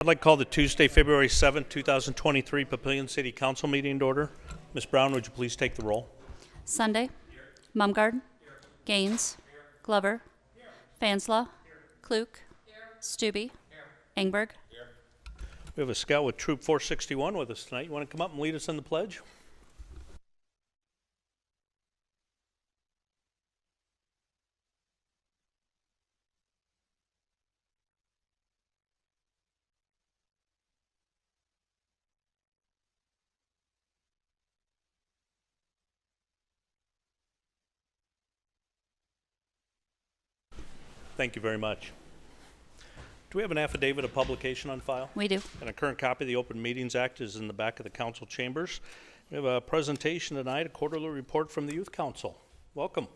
I'd like to call the Tuesday, February 7th, 2023 Papillion City Council meeting to order. Ms. Brown, would you please take the roll? Sunday, Mumgard, Gaines, Glover, Fanslaw, Klug, Stubbe, Engberg. We have a scout with Troop 461 with us tonight. You want to come up and lead us in the pledge? Thank you very much. Do we have an affidavit of publication on file? We do. And a current copy of the Open Meetings Act is in the back of the council chambers. We have a presentation tonight, a quarterly report from the Youth Council. Welcome.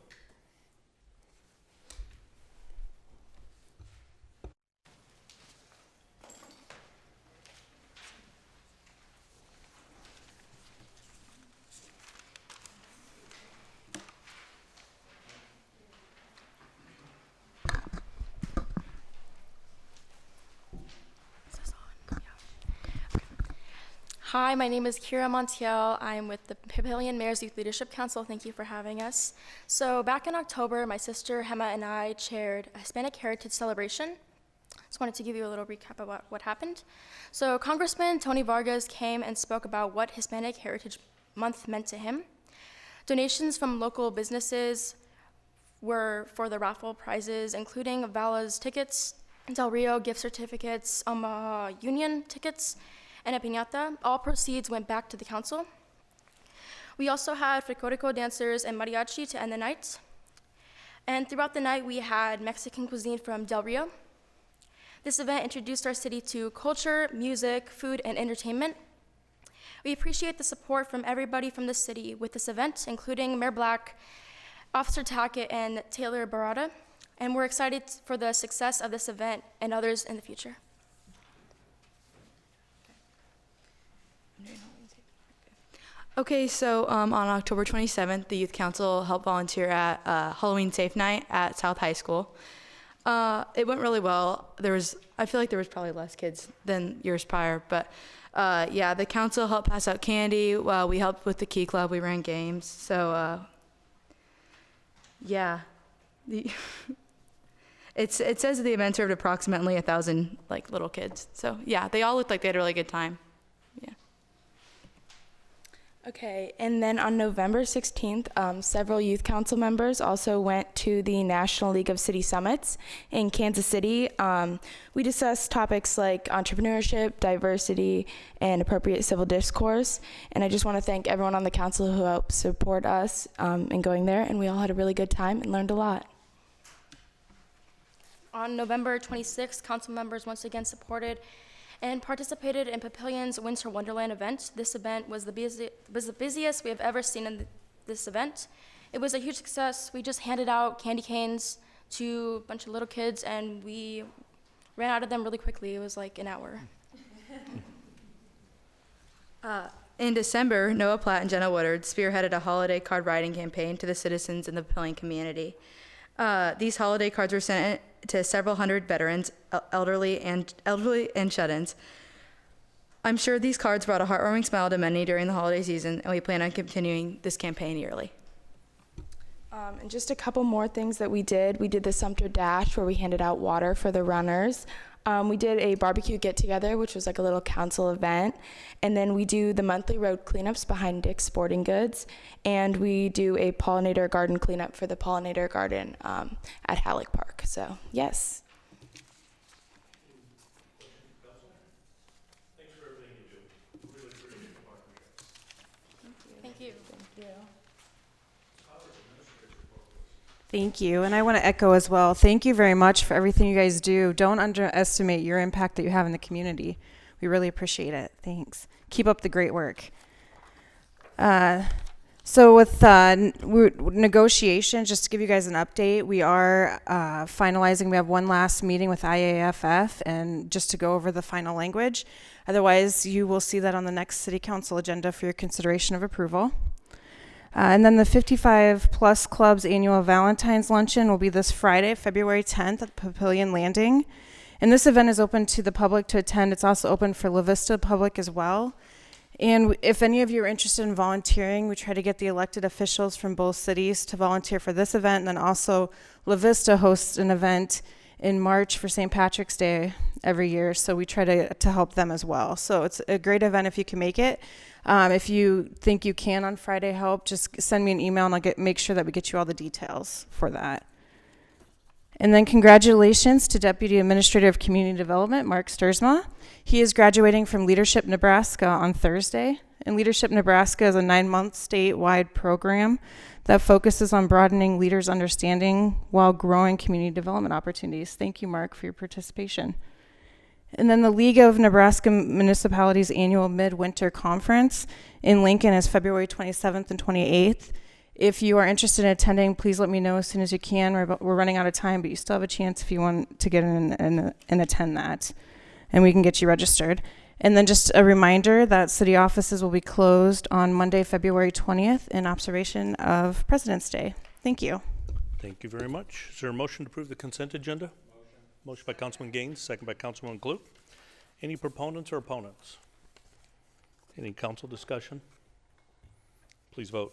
Hi, my name is Kira Montiel. I'm with the Papillion Mayor's Youth Leadership Council. Thank you for having us. So back in October, my sister Hema and I chaired a Hispanic Heritage Celebration. Just wanted to give you a little recap about what happened. So Congressman Tony Vargas came and spoke about what Hispanic Heritage Month meant to him. Donations from local businesses were for the raffle prizes, including Vala's tickets, Del Rio gift certificates, Omaha Union tickets, and a piñata. All proceeds went back to the council. We also had Fricorico dancers and mariachi to end the night. And throughout the night, we had Mexican cuisine from Del Rio. This event introduced our city to culture, music, food, and entertainment. We appreciate the support from everybody from the city with this event, including Mayor Black, Officer Tackett, and Taylor Barada. And we're excited for the success of this event and others in the future. Okay, so on October 27th, the Youth Council helped volunteer at Halloween Safe Night at South High School. It went really well. I feel like there was probably less kids than years prior, but yeah, the council helped pass out candy. We helped with the Key Club. We ran games. So yeah, it says the event served approximately 1,000 little kids. So yeah, they all looked like they had a really good time. Yeah. Okay, and then on November 16th, several youth council members also went to the National League of City Summits in Kansas City. We discussed topics like entrepreneurship, diversity, and appropriate civil discourse. And I just want to thank everyone on the council who helped support us in going there, and we all had a really good time and learned a lot. On November 26th, council members once again supported and participated in Papillion's Winter Wonderland event. This event was the busiest we have ever seen in this event. It was a huge success. We just handed out candy canes to a bunch of little kids, and we ran out of them really quickly. It was like an hour. In December, Noah Platt and Jenna Woodard spearheaded a holiday card writing campaign to the citizens in the Papillion community. These holiday cards were sent to several hundred veterans, elderly and shut-ins. I'm sure these cards brought a heartwarming smile to many during the holiday season, and we plan on continuing this campaign yearly. And just a couple more things that we did. We did the Sumter Dash, where we handed out water for the runners. We did a barbecue get-together, which was like a little council event. And then we do the monthly road cleanups behind Dick's Sporting Goods. And we do a pollinator garden cleanup for the pollinator garden at Halleck Park. So, yes. Thanks for everything you do. Really appreciate the partnership. Thank you. Thank you, and I want to echo as well. Thank you very much for everything you guys do. Don't underestimate your impact that you have in the community. We really appreciate it. Thanks. Keep up the great work. So with negotiations, just to give you guys an update, we are finalizing. We have one last meeting with IAFF, and just to go over the final language. Otherwise, you will see that on the next City Council agenda for your consideration of approval. And then the 55 Plus Club's annual Valentine's Luncheon will be this Friday, February 10th at Papillion Landing. And this event is open to the public to attend. It's also open for La Vista public as well. And if any of you are interested in volunteering, we try to get the elected officials from both cities to volunteer for this event. And then also La Vista hosts an event in March for St. Patrick's Day every year. So we try to help them as well. So it's a great event if you can make it. If you think you can on Friday help, just send me an email and I'll make sure that we get you all the details for that. And then congratulations to Deputy Administrator of Community Development, Mark Stursma. He is graduating from Leadership Nebraska on Thursday. And Leadership Nebraska is a 9-month statewide program that focuses on broadening leaders' understanding while growing community development opportunities. Thank you, Mark, for your participation. And then the League of Nebraska Municipalities annual Midwinter Conference in Lincoln is February 27th and 28th. If you are interested in attending, please let me know as soon as you can. We're running out of time, but you still have a chance if you want to get in and attend that. And we can get you registered. And then just a reminder that city offices will be closed on Monday, February 20th in observation of President's Day. Thank you. Thank you very much. Is there a motion to approve the consent agenda? Motion by Councilman Gaines, second by Councilman Klug. Any proponents or opponents? Any council discussion? Please vote.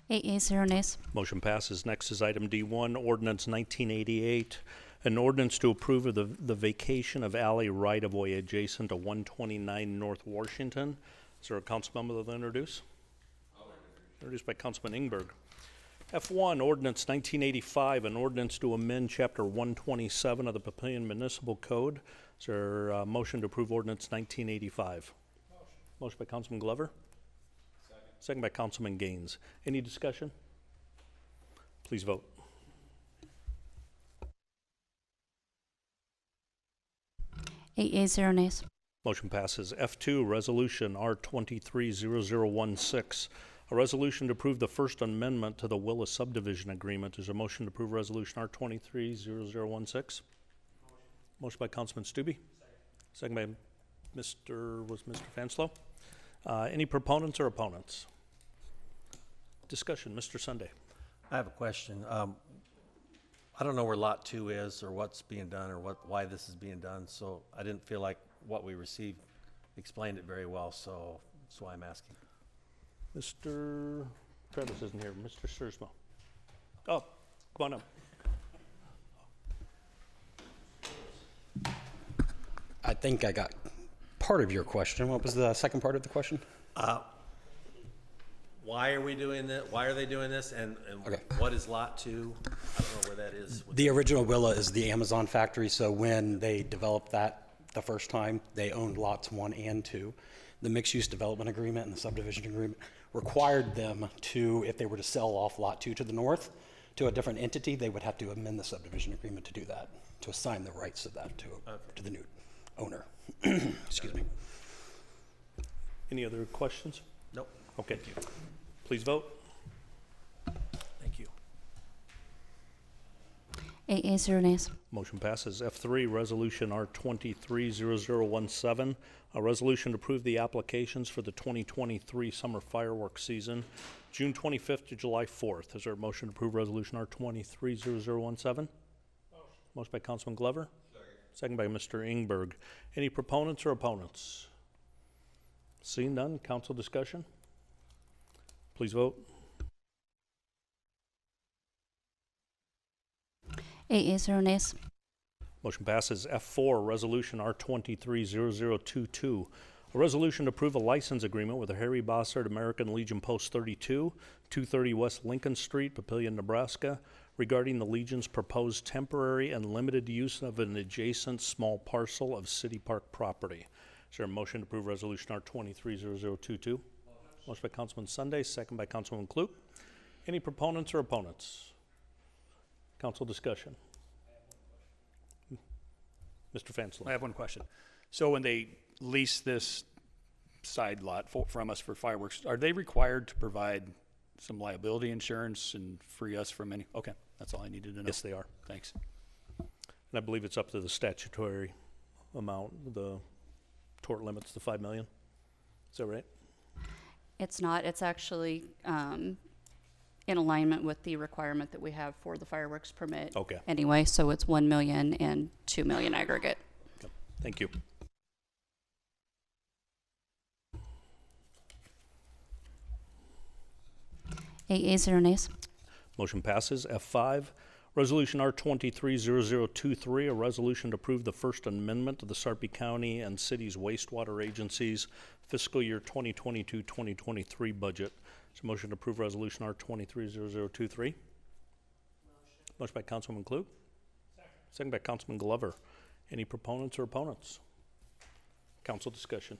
8 yeas, 0 nays. Motion passes. Next is item D1, Ordinance 1988, an ordinance to approve of the vacation of alley right-of-way adjacent to 129 North Washington. Is there a council member that will introduce? Introduced by Councilman Ingberg. F1, Ordinance 1985, an ordinance to amend Chapter 127 of the Papillion Municipal Code. Is there a motion to approve Ordinance 1985? Motion by Councilman Glover. Second by Councilman Gaines. Any discussion? Please vote. Eight yeas, 0 nays. Motion passes. F2, Resolution R230016, a resolution to approve the First Amendment to the Willa Subdivision Agreement. Is there a motion to approve Resolution R230016? Motion by Councilman Stubbe. Second by Mr. Fanslow. Any proponents or opponents? Discussion. Mr. Sunday. I have a question. I don't know where Lot 2 is or what's being done or why this is being done, so I didn't feel like what we received explained it very well, so that's why I'm asking. Mr. Travis isn't here. Mr. Stursma. Oh, come on up. I think I got part of your question. What was the second part of the question? Why are we doing this? Why are they doing this? And Okay. What is Lot 2? I don't know where that is. The original Willa is the Amazon factory, so when they developed that the first time, they owned lots 1 and 2. The mixed-use development agreement and the subdivision agreement required them to, if they were to sell off Lot 2 to the north to a different entity, they would have to amend the subdivision agreement to do that, to assign the rights of that to the new owner. Excuse me. Any other questions? Nope. Okay. Please vote. Thank you. 8 yeas, 0 nays. Motion passes. F3, Resolution R230017, a resolution to approve the applications for the 2023 summer fireworks season, June 25th to July 4th. Is there a motion to approve Resolution R230017? Motion by Councilman Glover. Second by Mr. Ingberg. Any proponents or opponents? Seeing none, council discussion? Please vote. 8 yeas, 0 nays. Motion passes. F4, Resolution R230022, a resolution to approve a license agreement with the Harry Bossard American Legion Post 32, 230 West Lincoln Street, Papillion, Nebraska, regarding the Legion's proposed temporary and limited use of an adjacent small parcel of city park property. Is there a motion to approve Resolution R230022? Motion by Councilman Sunday, second by Councilman Klug. Any proponents or opponents? Council discussion. Mr. Fanslow. I have one question. So when they lease this side lot from us for fireworks, are they required to provide some liability insurance and free us from any? Okay, that's all I needed to know. Yes, they are. Thanks. And I believe it's up to the statutory amount, the tort limit's the $5 million. Is that right? It's not. It's actually in alignment with the requirement that we have for the fireworks permit. Okay. Anyway, so it's 1 million and 2 million aggregate. Thank you. Eight yeas, 0 nays. Motion passes. F5, Resolution R230023, a resolution to approve the First Amendment to the Sarpy County and City's wastewater agencies fiscal year 2022-2023 budget. Is there a motion to approve Resolution R230023? Motion by Councilman Klug. Second by Councilman Glover. Any proponents or opponents? Council discussion.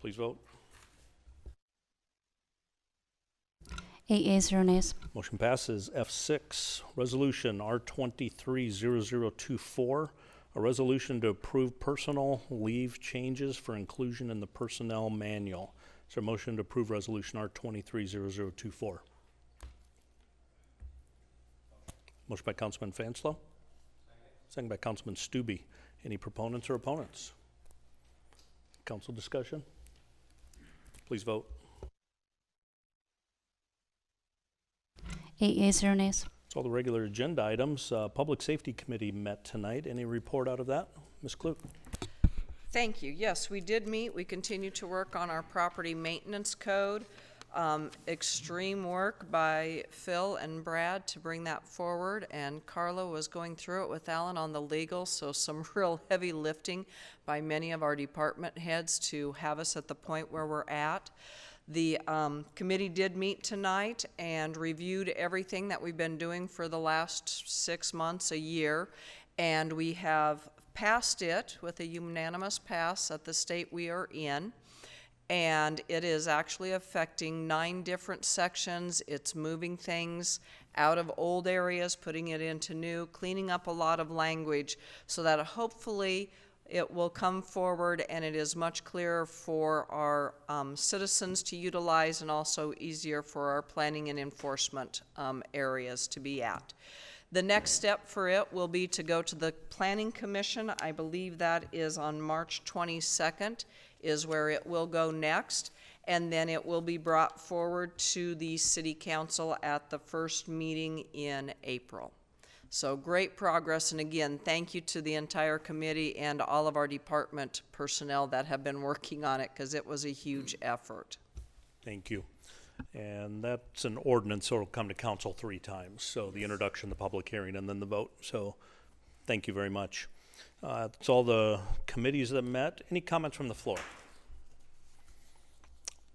Please vote. 8 yeas, 0 nays. Motion passes. F6, Resolution R230024, a resolution to approve personal leave changes for inclusion in the personnel manual. Is there a motion to approve Resolution R230024? Motion by Councilman Fanslow. Second by Councilman Stube. Any proponents or opponents? Council discussion? Please vote. 8 yeas, 0 nays. That's all the regular agenda items. Public Safety Committee met tonight. Any report out of that? Ms. Klug? Thank you. Yes, we did meet. We continue to work on our property maintenance code. Extreme work by Phil and Brad to bring that forward, and Carla was going through it with Alan on the legal, so some real heavy lifting by many of our department heads to have us at the point where we're at. The committee did meet tonight and reviewed everything that we've been doing for the last 6 months, a year, and we have passed it with a unanimous pass at the state we are in. And it is actually affecting 9 different sections. It's moving things out of old areas, putting it into new, cleaning up a lot of language so that hopefully it will come forward and it is much clearer for our citizens to utilize and also easier for our planning and enforcement areas to be at. The next step for it will be to go to the Planning Commission. I believe that is on March 22nd is where it will go next, and then it will be brought forward to the City Council at the first meeting in April. So great progress, and again, thank you to the entire committee and all of our department personnel that have been working on it, because it was a huge effort. Thank you. And that's an ordinance, so it'll come to council 3 times. So the introduction, the public hearing, and then the vote. So thank you very much. That's all the committees that met. Any comments from the floor?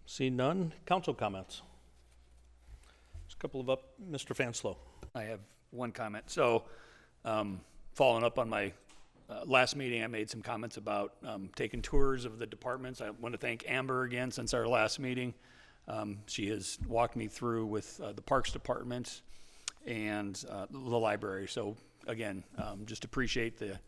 See none. Council comments. There's a couple of up. Mr. Fanslow. I have one comment. So, following up on my last meeting, I made some comments about taking tours of the departments. I want to thank Amber again since our last meeting. She has walked me through with the Parks Department and the library. So, again, just appreciate the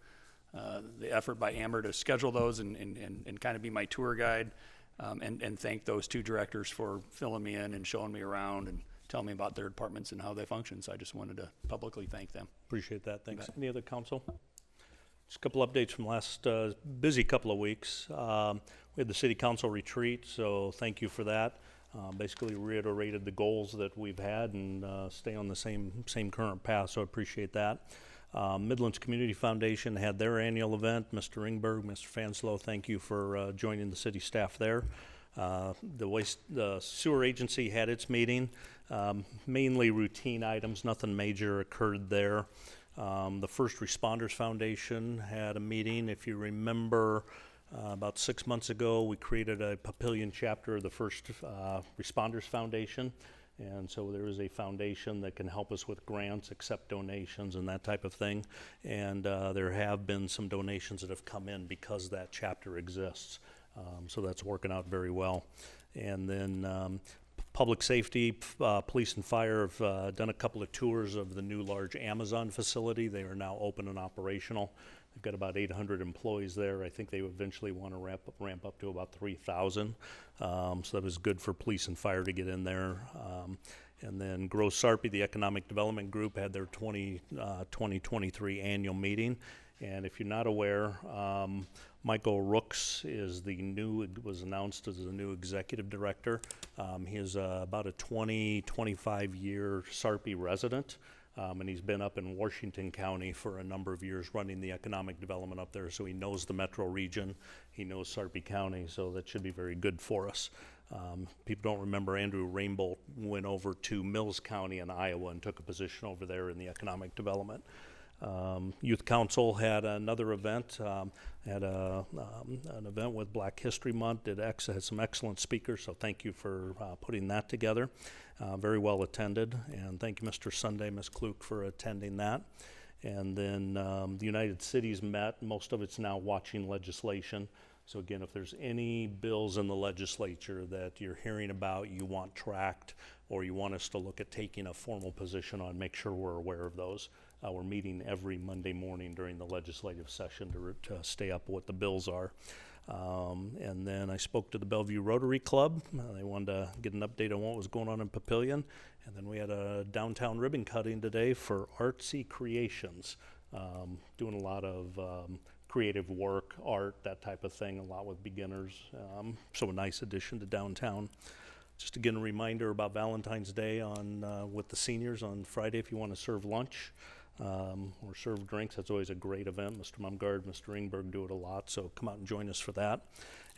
effort by Amber to schedule those and kind of be my tour guide, and thank those 2 directors for filling me in and showing me around and telling me about their departments and how they function. So I just wanted to publicly thank them. Appreciate that. Thanks. Any other council? Just a couple updates from last busy couple of weeks. We had the city council retreat, so thank you for that. Basically reiterated the goals that we've had and stay on the same current path, so I appreciate that. Midlands Community Foundation had their annual event. Mr. Ringberg, Mr. Fanslow, thank you for joining the city staff there. The sewer agency had its meeting. Mainly routine items, nothing major occurred there. The First Responders Foundation had a meeting. If you remember, about 6 months ago, we created a Papillion chapter of the First Responders Foundation. And so there is a foundation that can help us with grants, accept donations, and that type of thing. And there have been some donations that have come in because that chapter exists. So that's working out very well. And then public safety, police and fire have done a couple of tours of the new large Amazon facility. They are now open and operational. They've got about 800 employees there. I think they eventually want to ramp up to about 3,000. So that was good for police and fire to get in there. And then Gross Sarpy, the Economic Development Group, had their 2023 annual meeting. And if you're not aware, Michael Rooks was announced as the new executive director. He is about a 25-year Sarpy resident, and he's been up in Washington County for a number of years running the economic development up there, so he knows the metro region, he knows Sarpy County, so that should be very good for us. People don't remember Andrew Rainbolt went over to Mills County in Iowa and took a position over there in the economic development. Youth Council had another event, had an event with Black History Month, had some excellent speakers, so thank you for putting that together. Very well attended, and thank you, Mr. Sunday, Ms. Kluk, for attending that. And then the United Cities met. Most of it's now watching legislation. So again, if there's any bills in the legislature that you're hearing about, you want tracked, or you want us to look at taking a formal position on, make sure we're aware of those. We're meeting every Monday morning during the legislative session to stay up what the bills are. And then I spoke to the Bellevue Rotary Club. They wanted to get an update on what was going on in Papillion. And then we had a downtown ribbon cutting today for Artsy Creations, doing a lot of creative work, art, that type of thing, a lot with beginners. So a nice addition to downtown. Just again, a reminder about Valentine's Day with the seniors on Friday if you want to serve lunch or serve drinks. That's always a great event. Mr. Mumgard, Mr. Ingberg do it a lot, so come out and join us for that.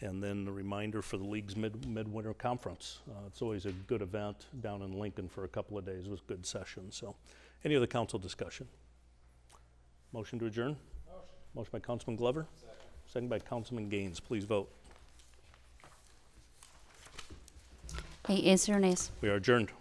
And then a reminder for the league's midwinter conference. It's always a good event down in Lincoln for a couple of days with good sessions. So any other council discussion? Motion to adjourn? Motion by Councilman Glover. Second by Councilman Gaines. Please vote. Yes or nays? We are adjourned.